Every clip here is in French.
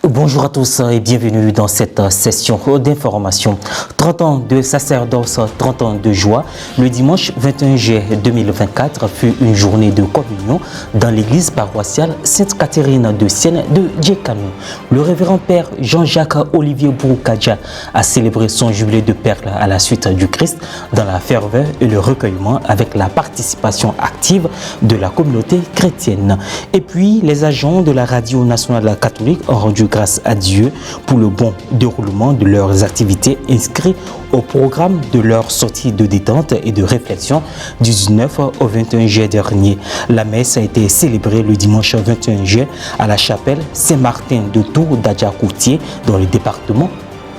Bonjour à tous et bienvenue dans cette session d'information. 30 ans de sacerdoce, 30 ans de joie. Le dimanche 21 juillet 2024 fut une journée de communion dans l'église paroissiale Sainte-Catherine de Sienne de Djekanou. Le révérend père Jean-Jacques Olivier Bouroukadja a célébré son jubilé de perles à la suite du Christ dans la ferveur et le recueillement avec la participation active de la communauté chrétienne. Et puis, les agents de la radio nationale catholique ont rendu grâce à Dieu pour le bon déroulement de leurs activités inscrites au programme de leur sortie de détente et de réflexion du 19 au 21 juillet dernier. La messe a été célébrée le dimanche 21 juillet à la chapelle Saint-Martin de Tours d'Adjacourtier dans le département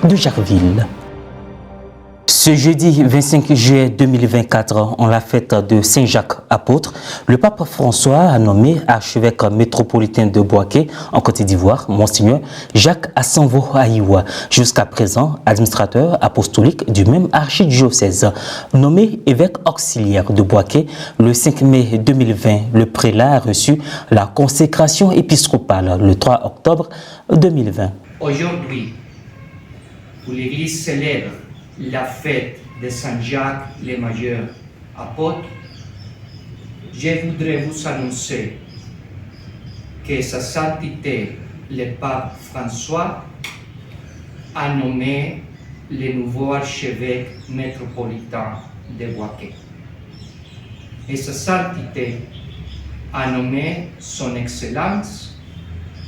de Jarville. Ce jeudi 25 juillet 2024, en la fête de Saint-Jacques apôtre, le pape François a nommé archevêque métropolitain de Bouaké en Côte d'Ivoire, Monseigneur Jacques Assanvo Aïwa, jusqu'à présent administrateur apostolique du même archidiocèse. Nommé évêque auxiliaire de Bouaké, le 5 mai 2020, le prélat a reçu la consécration épiscopale le 3 octobre 2020. Aujourd'hui, où l'Église célèbre la fête de Saint-Jacques le Majeur apôtre, je voudrais vous annoncer que Sa Sainteté le pape François a nommé le nouveau archevêque métropolitain de Bouaké. Et Sa Sainteté a nommé son Excellence,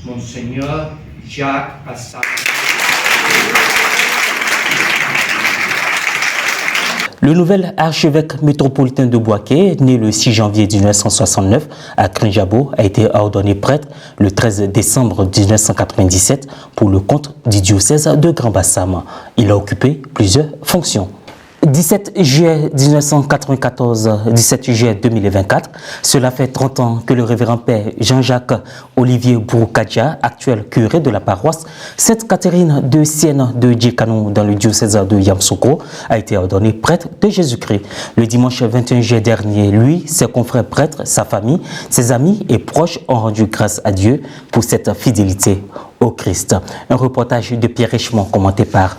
Monseigneur Jacques Assanvo. Le nouvel archevêque métropolitain de Bouaké, né le 6 janvier 1969 à Krinjabo, a été ordonné prêtre le 13 décembre 1997 pour le compte du diocèse de Grand-Bassam. Il a occupé plusieurs fonctions. 17 juillet 1994, 17 juillet 2024, cela fait 30 ans que le révérend père Jean-Jacques Olivier Bouroukadja, actuel curé de la paroisse Sainte-Catherine de Sienne de Djekanou dans le diocèse de Yamoussoukro, a été ordonné prêtre de Jésus-Christ. Le dimanche 21 juillet dernier, lui, ses confrères prêtres, sa famille, ses amis et proches ont rendu grâce à Dieu pour cette fidélité au Christ. Un reportage de Pierre Richemont commenté par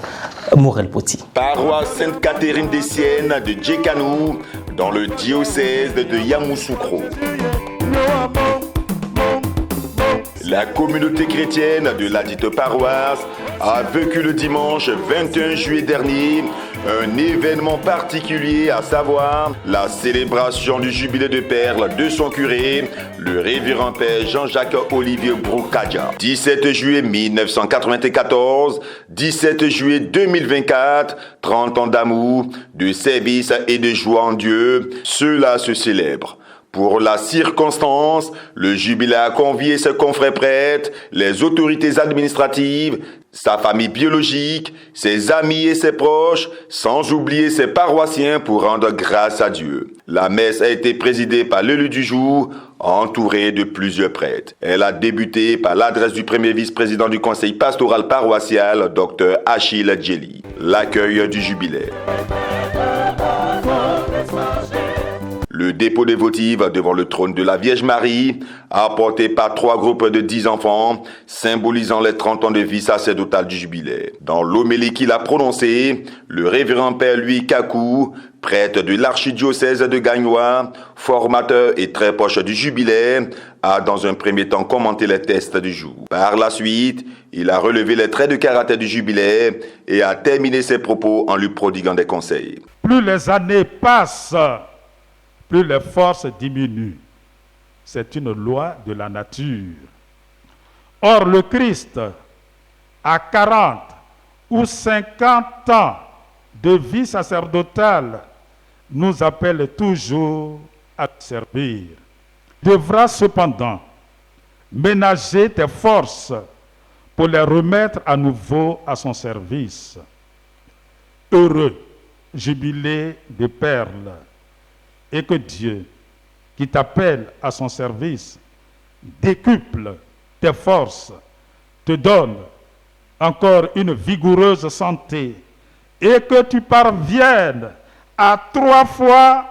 Morel Poti. Paroisse Sainte-Catherine des Siennes de Djekanou dans le diocèse de Yamoussoukro. La communauté chrétienne de ladite paroisse a vécu le dimanche 21 juillet dernier un événement particulier, à savoir la célébration du jubilé de perles de son curé, le révérend père Jean-Jacques Olivier Bouroukadja. 17 juillet 1994, 17 juillet 2024, 30 ans d'amour, de service et de joie en Dieu, cela se célèbre. Pour la circonstance, le jubilé a convié ses confrères prêtres, les autorités administratives, sa famille biologique, ses amis et ses proches, sans oublier ses paroissiens pour rendre grâce à Dieu. La messe a été présidée par l'élu du jour, entouré de plusieurs prêtres. Elle a débuté par l'adresse du premier vice-président du conseil pastoral paroissial, Dr Achille Djeli. L'accueil du jubilé. Le dépôt des votives devant le trône de la Vierge Marie, apporté par 3 groupes de 10 enfants, symbolisant les 30 ans de vie sacerdotale du jubilé. Dans l'homélie qu'il a prononcée, le révérend père Louis Kakou, prêtre de l'archidiocèse de Gagnois, formateur et très proche du jubilé, a dans un premier temps commenté les tests du jour. Par la suite, il a relevé les traits de caractère du jubilé et a terminé ses propos en lui prodiguant des conseils. Plus les années passent, plus les forces diminuent. C'est une loi de la nature. Or, le Christ, à 40 ou 50 ans de vie sacerdotale, nous appelle toujours à servir. Devra cependant ménager tes forces pour les remettre à nouveau à son service. Heureux, jubilé de perles, et que Dieu, qui t'appelle à son service, décuple tes forces, te donne encore une vigoureuse santé et que tu parviennes à 3 fois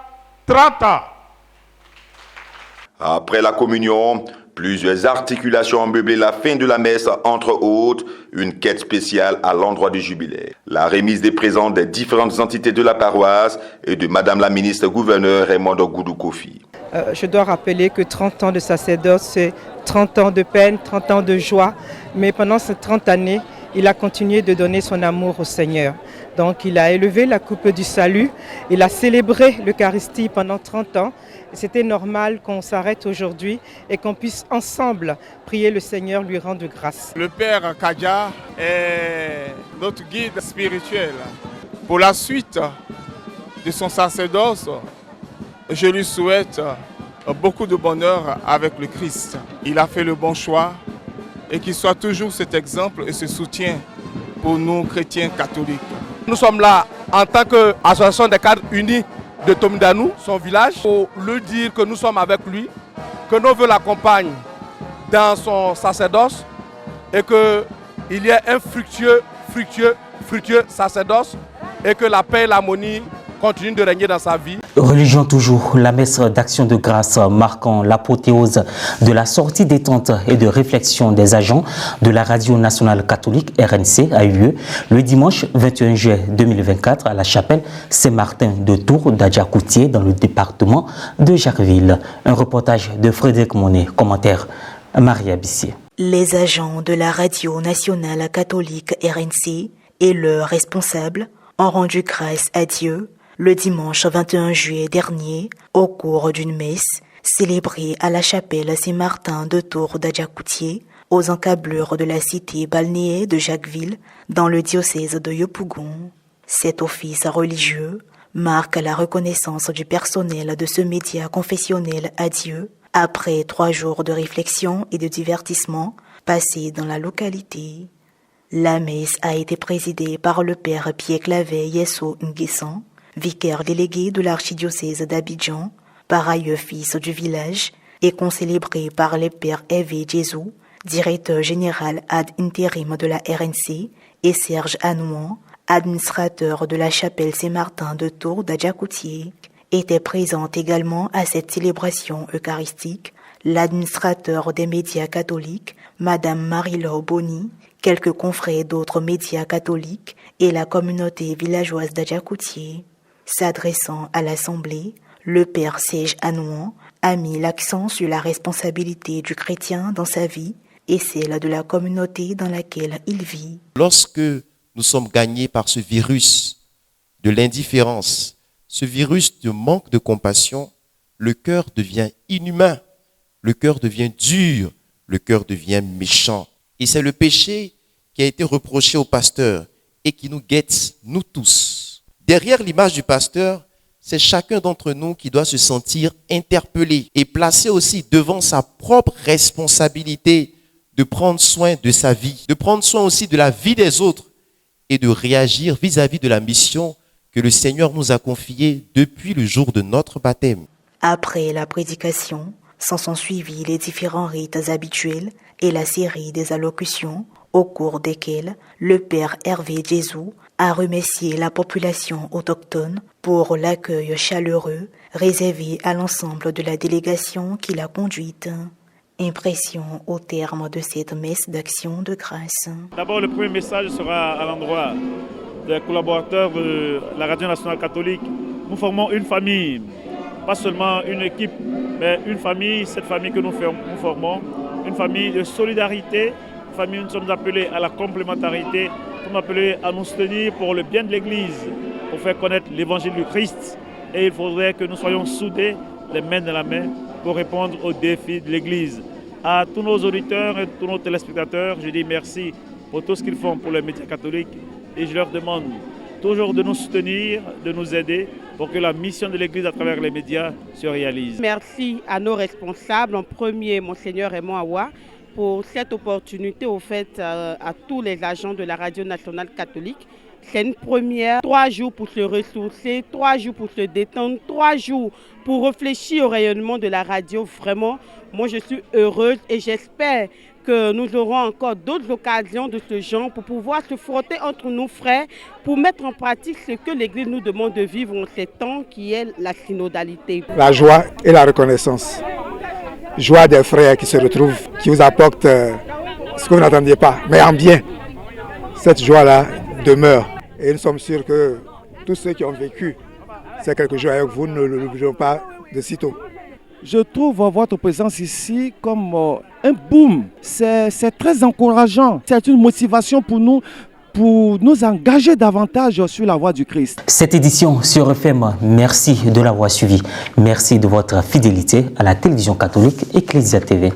30 ans. Après la communion, Plusieurs articulations ont meublé la fin de la messe, entre autres une quête spéciale à l'endroit du jubilé. La remise des présents des différentes entités de la paroisse et de Madame la ministre gouverneur Raymond Goudou Kofi. Je dois rappeler que 30 ans de sacerdoce, c'est 30 ans de peine, 30 ans de joie. Mais pendant ces 30 années, il a continué de donner son amour au Seigneur. Donc il a élevé la coupe du salut, il a célébré l'Eucharistie pendant 30 ans. C'était normal qu'on s'arrête aujourd'hui et qu'on puisse ensemble prier le Seigneur, lui rendre grâce. Le Père Kadja est notre guide spirituel. Pour la suite de son sacerdoce, je lui souhaite beaucoup de bonheur avec le Christ. Il a fait le bon choix et qu'il soit toujours cet exemple et ce soutien pour nous chrétiens catholiques. Nous sommes là en tant qu'association des cadres unis de Tomidanou, son village, pour lui dire que nous sommes avec lui, que nos voeux l'accompagnent dans son sacerdoce et qu'il y ait un fructueux sacerdoce et que la paix et l'harmonie continuent de régner dans sa vie. Religion toujours, la messe d'action de grâce marquant l'apothéose de la sortie des tentes et de réflexion des agents de la Radio Nationale Catholique RNC a eu lieu le dimanche 21 juillet 2024 à la chapelle Saint-Martin de Tours d'Adjakoutié dans le département de Jacquesville. Un reportage de Frédéric Monet, commentaire Maria Bissier. Les agents de la Radio Nationale Catholique RNC et leurs responsables ont rendu grâce à Dieu le dimanche 21 juillet dernier, au cours d'une messe célébrée à la chapelle Saint-Martin de Tours d'Adjakoutié, aux encablures de la cité balnéaire de Jacquesville, dans le diocèse de Yopougon. Cet office religieux marque la reconnaissance du personnel de ce média confessionnel à Dieu, après 3 jours de réflexion et de divertissement passés dans la localité. La messe a été présidée par le père Pierre Clavet Yesso Nguessan, vicaire délégué de l'archidiocèse d'Abidjan, par ailleurs fils du village, et concélébrée par le père Hervé Jésus, directeur général ad intérim de la RNC, et Serge Anouan, administrateur de la chapelle Saint-Martin de Tours d'Adjakoutié. Était présente également à cette célébration eucharistique l'administrateur des médias catholiques, Madame Marie-Laure Bonny, quelques confrères d'autres médias catholiques et la communauté villageoise d'Adjakoutié. S'adressant à l'Assemblée, le père Serge Anouan a mis l'accent sur la responsabilité du chrétien dans sa vie et celle de la communauté dans laquelle il vit. Lorsque nous sommes gagnés par ce virus de l'indifférence, ce virus de manque de compassion, le cœur devient inhumain, le cœur devient dur, le cœur devient méchant. Et c'est le péché qui a été reproché au pasteur et qui nous guette, nous tous. Derrière l'image du pasteur, c'est chacun d'entre nous qui doit se sentir interpellé et placé aussi devant sa propre responsabilité de prendre soin de sa vie, de prendre soin aussi de la vie des autres et de réagir vis-à-vis de la mission que le Seigneur nous a confiée depuis le jour de notre baptême. Après la prédication, s'en sont suivis les différents rites habituels et la série des allocutions, au cours desquelles le père Hervé Jésus a remercié la population autochtone pour l'accueil chaleureux réservé à l'ensemble de la délégation qu'il a conduite. Impression au terme de cette messe d'action de grâce. D'abord, le premier message sera à l'endroit des collaborateurs de la Radio Nationale Catholique. Nous formons une famille, pas seulement une équipe, mais une famille, cette famille que nous formons, une famille de solidarité, une famille où nous sommes appelés à la complémentarité, nous sommes appelés à nous soutenir pour le bien de l'Église, pour faire connaître l'évangile du Christ. Et il faudrait que nous soyons soudés, les mains dans la main, pour répondre aux défis de l'Église. À tous nos auditeurs et tous nos téléspectateurs, je dis merci pour tout ce qu'ils font pour les médias catholiques et je leur demande toujours de nous soutenir, de nous aider pour que la mission de l'Église à travers les médias se réalise. Merci à nos responsables, en premier Monseigneur Raymond Awa, pour cette opportunité offerte à tous les agents de la Radio Nationale Catholique. C'est une première, 3 jours pour se ressourcer, 3 jours pour se détendre, 3 jours pour réfléchir au rayonnement de la radio. Vraiment, moi je suis heureuse et j'espère que nous aurons encore d'autres occasions de ce genre pour pouvoir se frotter entre nos frères, pour mettre en pratique ce que l'Église nous demande de vivre en ces temps qui est la synodalité. La joie et la reconnaissance. joie des frères qui se retrouvent, qui vous apportent ce que vous n'attendiez pas, mais en bien. Cette joie-là demeure. Et nous sommes sûrs que tous ceux qui ont vécu ces quelques jours avec vous ne l'oublieront pas de sitôt. Je trouve votre présence ici comme un boom. C'est très encourageant. C'est une motivation pour nous engager davantage sur la voie du Christ. Cette édition sur FM, merci de l'avoir suivi. Merci de votre fidélité à la télévision catholique Ecclesia TV.